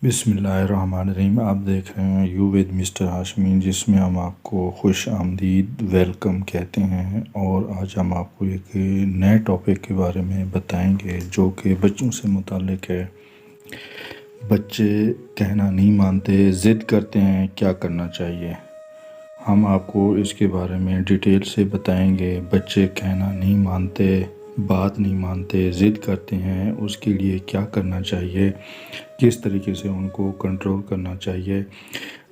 बिस्मिल्लाहिर्रहमानिर्रहीम। आप देख रहे हैं यू विद मिस्टर हाशमी, जिसमें हम आपको खुश आमदीद वेलकम कहते हैं। और आज हम आपको एक नए टॉपिक के बारे में बताएंगे जो कि बच्चों से मुताल्लिक है। बच्चे कहना नहीं मानते, ज़िद करते हैं, क्या करना चाहिए। हम आपको इसके बारे में डिटेल से बताएंगे। बच्चे कहना नहीं मानते, बात नहीं मानते, ज़िद करते हैं, उसके लिए क्या करना चाहिए, किस तरीके से उनको कंट्रोल करना चाहिए।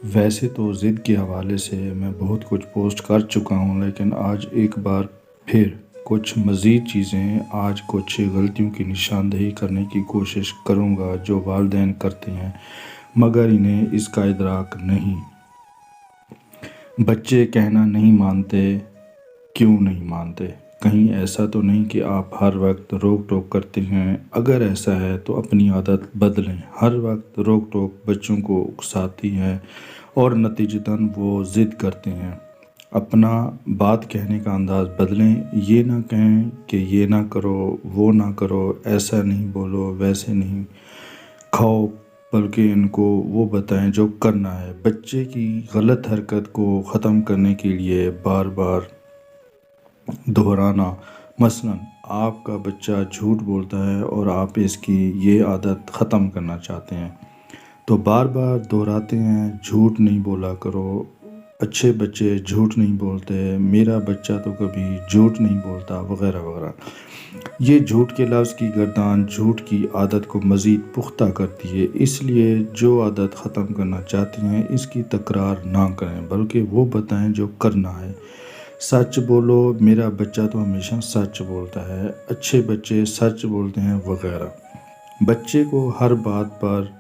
वैसे तो ज़िद के हवाले से मैं बहुत कुछ पोस्ट कर चुका हूँ, लेकिन आज एक बार फिर कुछ मज़ीद चीज़ें, आज कुछ गलतियों की निशानदेही करने की कोशिश करूँगा जो वालिदैन करते हैं मगर इन्हें इसका इदराक नहीं। बच्चे कहना नहीं मानते, क्यों नहीं मानते? कहीं ऐसा तो नहीं कि आप हर वक्त रोक टोक करते हैं? अगर ऐसा है तो अपनी आदत बदलें। हर वक्त रोक टोक बच्चों को उकसाती है और नतीजतन वो ज़िद करते हैं। अपना बात कहने का अंदाज़ बदलें। ये ना कहें कि ये ना करो, वो ना करो, ऐसा नहीं बोलो, वैसे नहीं खाओ, बल्कि इनको वो बताएं जो करना है। बच्चे की गलत हरकत को ख़त्म करने के लिए बार बार दोहराना। मसलन आपका बच्चा झूठ बोलता है और आप इसकी ये आदत ख़त्म करना चाहते हैं, तो बार बार दोहराते हैं, झूठ नहीं बोला करो, अच्छे बच्चे झूठ नहीं बोलते, मेरा बच्चा तो कभी झूठ नहीं बोलता, वगैरह वगैरह। ये झूठ के लफ्ज़ की गर्दान झूठ की आदत को मज़ीद पुख्ता करती है। इसलिए जो आदत ख़त्म करना चाहते हैं इसकी तकरार ना करें, बल्कि वो बताएं जो करना है। सच बोलो, मेरा बच्चा तो हमेशा सच बोलता है, अच्छे बच्चे सच बोलते हैं, वगैरह। बच्चे को हर बात पर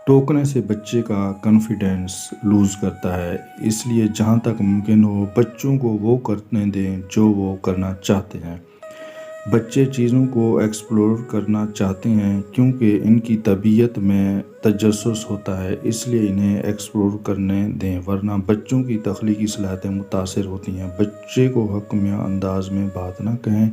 टोकने से बच्चे का कॉन्फिडेंस लूज़ करता है। इसलिए जहाँ तक मुमकिन हो बच्चों को वो करने दें जो वो करना चाहते हैं। बच्चे चीज़ों को एक्सप्लोर करना चाहते हैं क्योंकि इनकी तबीयत में तजस्सुस होता है, इसलिए इन्हें एक्सप्लोर करने दें, वरना बच्चों की तख्लीकी सलाहियतें मुतासर होती हैं। बच्चे को हकमिया अंदाज में बात ना कहें,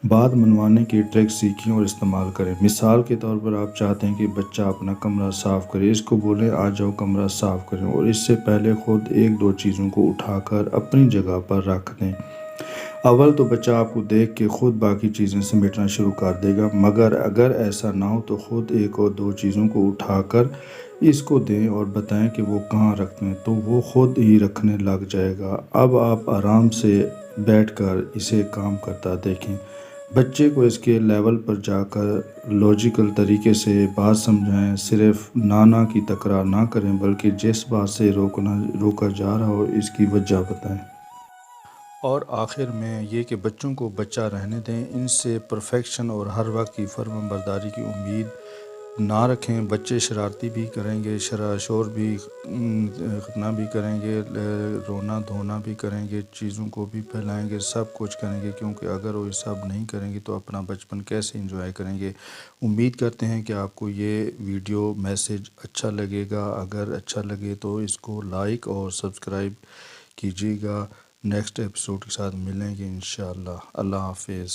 बात मनवाने की ट्रिक सीखें और इस्तेमाल करें। मिसाल के तौर पर आप चाहते हैं कि बच्चा अपना कमरा साफ़ करे, इसको बोलें आ जाओ कमरा साफ़ करें, और इससे पहले ख़ुद एक दो चीज़ों को उठाकर अपनी जगह पर रख दें। अव्वल तो बच्चा आपको देख के ख़ुद बाकी चीज़ें समेटना शुरू कर देगा, मगर अगर ऐसा ना हो तो ख़ुद एक और दो चीज़ों को उठाकर इसको दें और बताएं कि वो कहाँ रखते हैं, तो वो ख़ुद ही रखने लग जाएगा। अब आप आराम से बैठकर इसे काम करता देखें। बच्चे को इसके लेवल पर जाकर लॉजिकल तरीके से बात समझाएं। सिर्फ नाना की तकरार ना करें, बल्कि जिस बात से रोका जा रहा हो इसकी वजह बताएं। और आखिर में ये कि बच्चों को बच्चा रहने दें, इनसे परफेक्शन और हर वक्त की फर्माबरदारी की उम्मीद ना रखें। बच्चे शरारती भी करेंगे, शोर भी करना भी करेंगे, रोना धोना भी करेंगे, चीज़ों को भी फैलाएंगे, सब कुछ करेंगे, क्योंकि अगर वो ये सब नहीं करेंगे तो अपना बचपन कैसे एंजॉय करेंगे। उम्मीद करते हैं कि आपको ये वीडियो मैसेज अच्छा लगेगा। अगर अच्छा लगे तो इसको लाइक और सब्सक्राइब कीजिएगा। नेक्स्ट एपिसोड के साथ मिलेंगे इंशाअल्लाह। अल्लाह हाफिज़।